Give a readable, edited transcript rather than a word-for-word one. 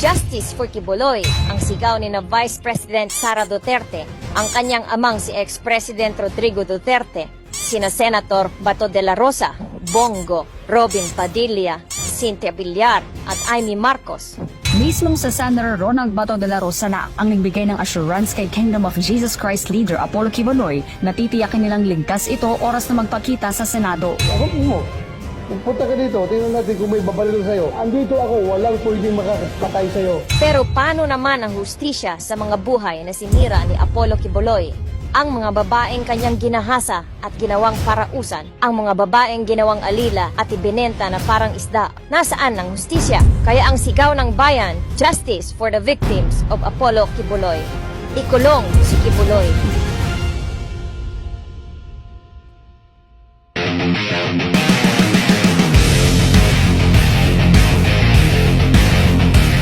Justice for Kibuloy, ang sigaw ni na Vice President Sara Duterte, ang kanyang amang si ex-President Rodrigo Duterte, sina Senator Bato de la Rosa, Bongo, Robin Padilla, Cynthia Villar at Amy Marcos. Mismong sa Senator Ronald Bato de la Rosa na ang nagbigay ng assurance kay Kingdom of Jesus Christ leader Apollo Kibuloy na titiyakin nilang ligtas ito oras na magpakita sa Senado. Ako mo, punta ka dito, tingnan natin kung may babalero sa'yo. Andito ako, walang pwedeng makakapatay sa'yo. Pero paano naman ang hustisya sa mga buhay na sinira ni Apollo Kibuloy? Ang mga babaeng kanyang ginahasa at ginawang parausan, ang mga babaeng ginawang alila at ibinenta na parang isda. Nasaan ang hustisya? Kaya ang sigaw ng bayan, justice for the victims of Apollo Kibuloy. Ikulong si Kibuloy.